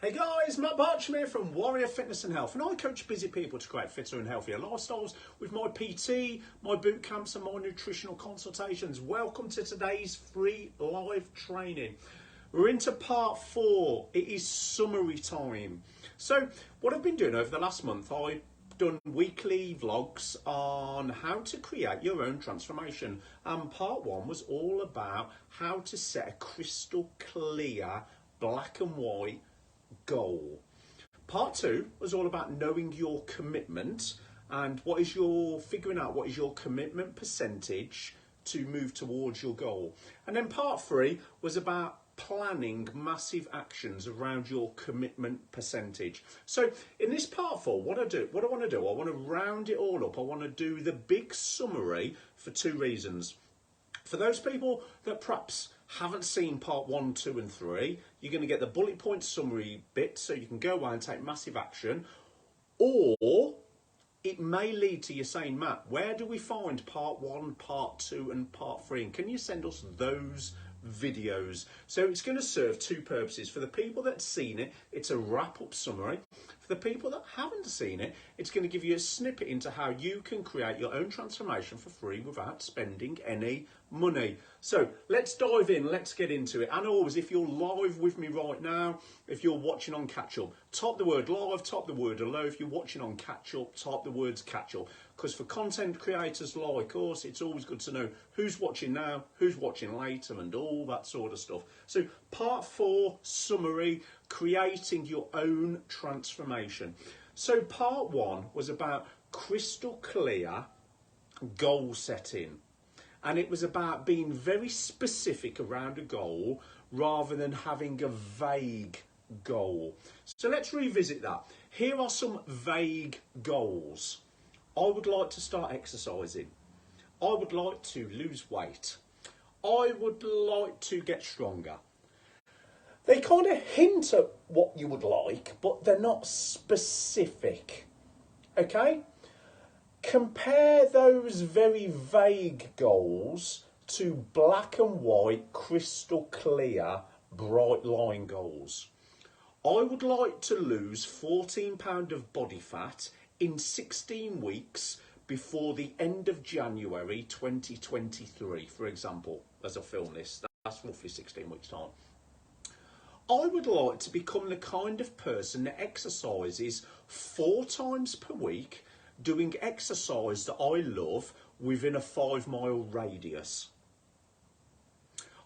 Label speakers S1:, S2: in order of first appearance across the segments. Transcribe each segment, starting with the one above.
S1: Hey guys, Matt Bartram here from Warrior Fitness and Health, and I coach busy people to create fitter and healthier lifestyles with my PT, my boot camps and my nutritional consultations. Welcome to today's free live training. We're into part 4. It is summary time. So what I've been doing over the last month, I've done weekly vlogs on how to create your own transformation. And part 1 was all about how to set a crystal clear black and white goal. Part 2 was all about knowing your commitment and figuring out what is your commitment percentage to move towards your goal. And then part 3 was about planning massive actions around your commitment percentage. So in this part 4, what I want to round it all up. I want to do the big summary for 2 reasons. For those people that perhaps haven't seen part 1, 2 and 3, you're going to get the bullet point summary bit so you can go away and take massive action. Or it may lead to you saying, Matt, where do we find part 1, part 2 and part 3? And can you send us those videos? So it's going to serve 2 purposes. For the people that have seen it, it's a wrap-up summary. For the people that haven't seen it, it's going to give you a snippet into how you can create your own transformation for free without spending any money. So let's dive in, let's get into it. And always, if you're live with me right now, if you're watching on catch up, type the word live, type the word hello. If you're watching on catch up, type the words catch up. Because for content creators like us, it's always good to know who's watching now, who's watching later, and all that sort of stuff. So part 4, summary, creating your own transformation. So part 1 was about crystal clear goal setting. And it was about being very specific around a goal rather than having a vague goal. So let's revisit that. Here are some vague goals. I would like to start exercising. I would like to lose weight. I would like to get stronger. They kind of hint at what you would like, but they're not specific. Okay? Compare those very vague goals to black and white, crystal clear, bright line goals. I would like to lose 14 pounds of body fat in 16 weeks before the end of January 2023, for example, as I film this. That's roughly 16 weeks' time. I would like to become the kind of person that exercises 4 times per week, doing exercise that I love within a 5-mile radius.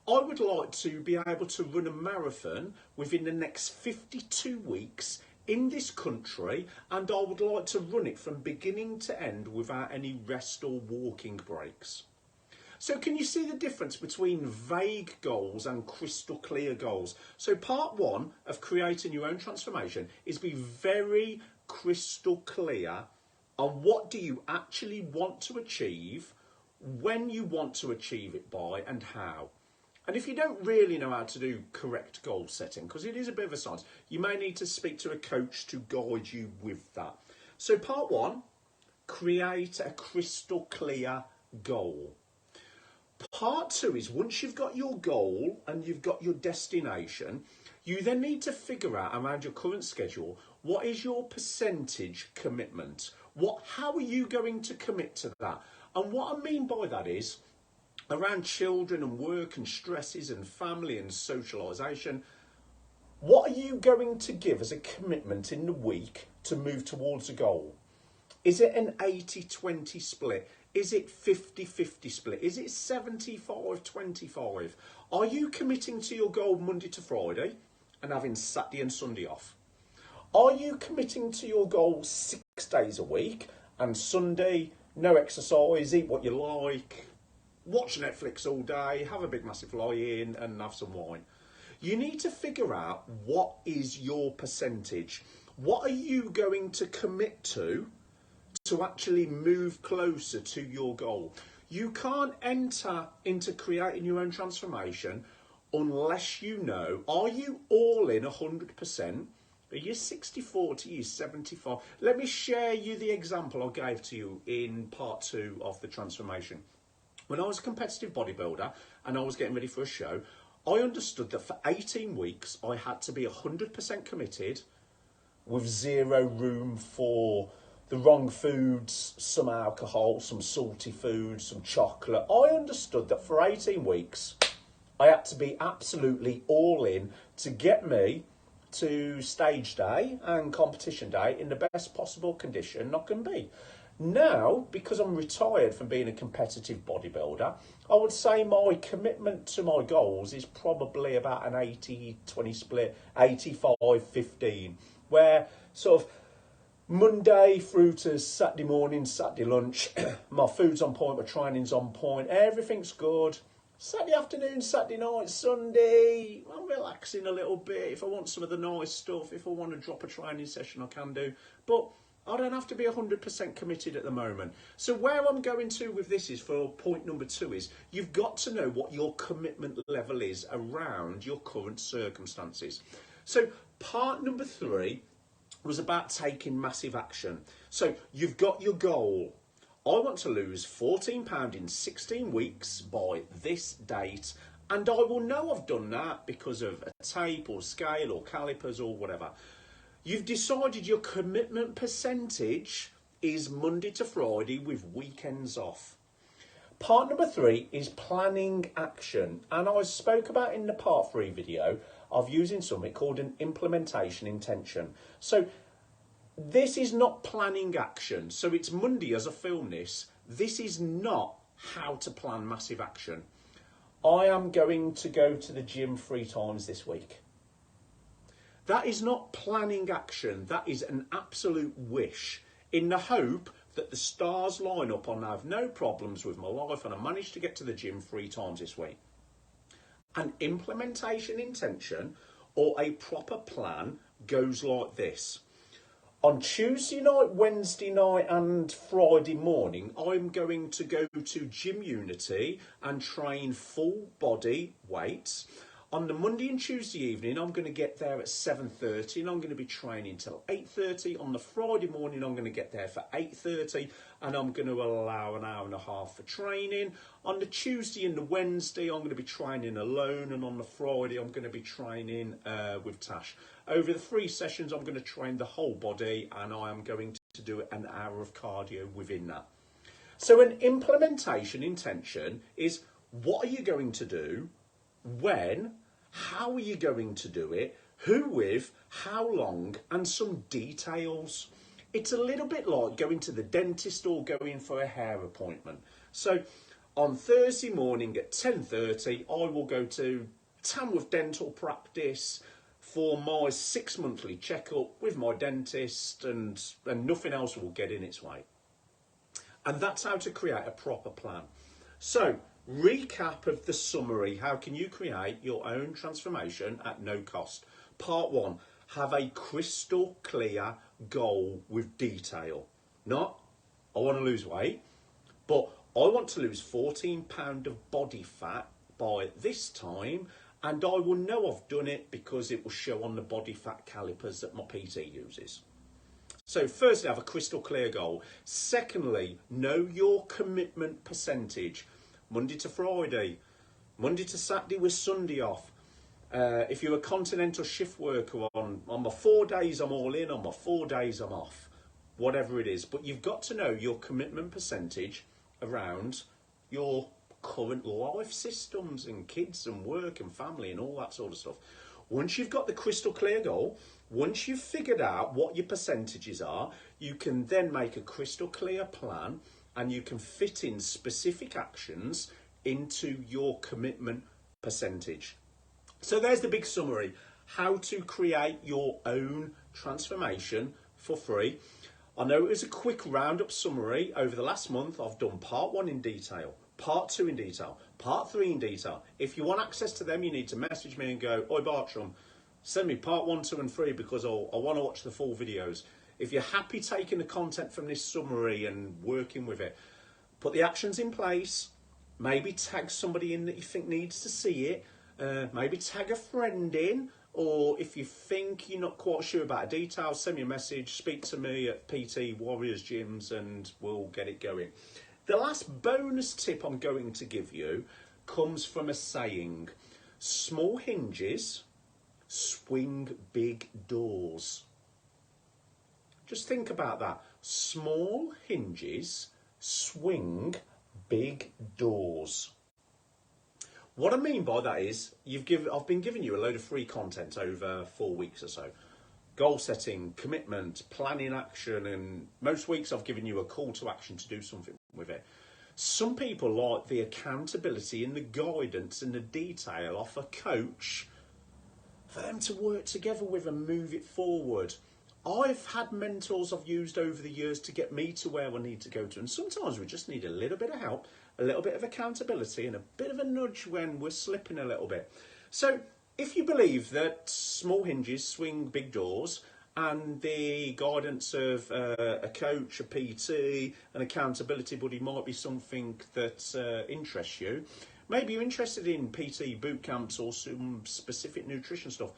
S1: I would like to be able to run a marathon within the next 52 weeks in this country, and I would like to run it from beginning to end without any rest or walking breaks. So can you see the difference between vague goals and crystal clear goals? So part 1 of creating your own transformation is be very crystal clear on what do you actually want to achieve, when you want to achieve it by, and how. And if you don't really know how to do correct goal setting, because it is a bit of a science, you may need to speak to a coach to guide you with that. So part 1, create a crystal clear goal. Part 2 is once you've got your goal and you've got your destination, you then need to figure out around your current schedule, what is your percentage commitment? How are you going to commit to that? And what I mean by that is, around children and work and stresses and family and socialisation, what are you going to give as a commitment in the week to move towards a goal? Is it an 80-20 split? Is it 50-50 split? Is it 75-25? Are you committing to your goal Monday to Friday and having Saturday and Sunday off? Are you committing to your goal 6 days a week and Sunday, no exercise, eat what you like, watch Netflix all day, have a big massive lie-in and have some wine? You need to figure out what is your percentage. What are you going to commit to actually move closer to your goal? You can't enter into creating your own transformation unless you know, are you all in 100%? Are you 60-40, are you 75? Let me share you the example I gave to you in part 2 of the transformation. When I was a competitive bodybuilder and I was getting ready for a show, I understood that for 18 weeks, I had to be 100% committed with zero room for the wrong foods, some alcohol, some salty foods, some chocolate. I understood that for 18 weeks, I had to be absolutely all in to get me to stage day and competition day in the best possible condition I can be. Now, because I'm retired from being a competitive bodybuilder, I would say my commitment to my goals is probably about an 80-20 split, 85-15, where sort of Monday through to Saturday morning, Saturday lunch, my food's on point, my training's on point, everything's good. Saturday afternoon, Saturday night, Sunday, I'm relaxing a little bit. If I want some of the nice stuff, if I want to drop a training session, I can do. But I don't have to be 100% committed at the moment. So where I'm going to with this is, for point number 2, is you've got to know what your commitment level is around your current circumstances. So part number 3 was about taking massive action. So you've got your goal. I want to lose 14 pounds in 16 weeks by this date, and I will know I've done that because of a tape or scale or calipers or whatever. You've decided your commitment percentage is Monday to Friday with weekends off. Part number 3 is planning action, and I spoke about in the part 3 video of using something called an implementation intention. So this is not planning action. So it's Monday as I film this. This is not how to plan massive action. I am going to go to the gym 3 times this week. That is not planning action. That is an absolute wish in the hope that the stars line up and I have no problems with my life and I managed to get to the gym 3 times this week. An implementation intention or a proper plan goes like this. On Tuesday night, Wednesday night and Friday morning, I'm going to go to Gym Unity and train full body weights. On the Monday and Tuesday evening, I'm going to get there at 7:30 and I'm going to be training till 8:30. On the Friday morning, I'm going to get there for 8:30 and I'm going to allow an hour and a half for training. On the Tuesday and the Wednesday, I'm going to be training alone, and on the Friday, I'm going to be training with Tash. Over the 3 sessions, I'm going to train the whole body, and I am going to do an hour of cardio within that. So an implementation intention is, what are you going to do? When? How are you going to do it? Who with? How long? And some details. It's a little bit like going to the dentist or going for a hair appointment. So on Thursday morning at 10:30, I will go to Tamworth Dental Practice for my 6 monthly checkup with my dentist, and nothing else will get in its way. And that's how to create a proper plan. So, recap of the summary. How can you create your own transformation at no cost? Part 1, have a crystal clear goal with detail. Not, I want to lose weight, but I want to lose 14 pounds of body fat by this time, and I will know I've done it because it will show on the body fat calipers that my PT uses. So firstly, have a crystal clear goal. Secondly, know your commitment percentage. Monday to Friday, Monday to Saturday with Sunday off. If you're a continental shift worker, on my 4 days I'm all in, on my 4 days I'm off. Whatever it is. But you've got to know your commitment percentage around your current life systems and kids and work and family and all that sort of stuff. Once you've got the crystal clear goal, once you've figured out what your percentages are, you can then make a crystal clear plan and you can fit in specific actions into your commitment percentage. So there's the big summary. How to create your own transformation for free. I know it was a quick roundup summary. Over the last month, I've done part 1 in detail, part 2 in detail, part 3 in detail. If you want access to them, you need to message me and go, "Oi Bartram, send me part 1, 2 and 3 because I want to watch the full videos." If you're happy taking the content from this summary and working with it, put the actions in place, maybe tag somebody in that you think needs to see it, maybe tag a friend in, or if you think you're not quite sure about a detail, send me a message, speak to me at PT Warriors Gyms and we'll get it going. The last bonus tip I'm going to give you comes from a saying. Small hinges swing big doors. Just think about that. Small hinges swing big doors. What I mean by that is, I've been giving you a load of free content over 4 weeks or so. Goal setting, commitment, planning action, and most weeks I've given you a call to action to do something with it. Some people like the accountability and the guidance and the detail off a coach for them to work together with and move it forward. I've had mentors I've used over the years to get me to where I need to go to, and sometimes we just need a little bit of help, a little bit of accountability, and a bit of a nudge when we're slipping a little bit. So if you believe that small hinges swing big doors, and the guidance of a coach, a PT, an accountability buddy might be something that interests you, maybe you're interested in PT boot camps or some specific nutrition stuff.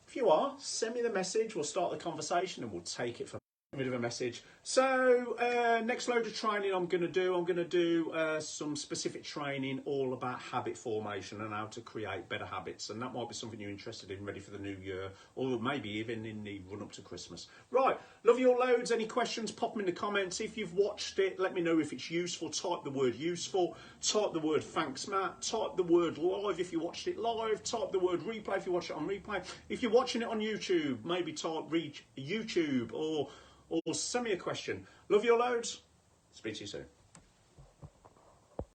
S1: If you are, send me the message, we'll start the conversation and we'll take it from a bit of a message. So next load of training I'm going to do some specific training all about habit formation and how to create better habits, and that might be something you're interested in, ready for the new year, or maybe even in the run up to Christmas. Right, love you all loads. Any questions, pop them in the comments. If you've watched it, let me know if it's useful. Type the word useful, type the word thanks Matt, type the word live if you watched it live, type the word replay if you watch it on replay. If you're watching it on YouTube, maybe type reach YouTube or send me a question. Love you loads. Speak to you soon.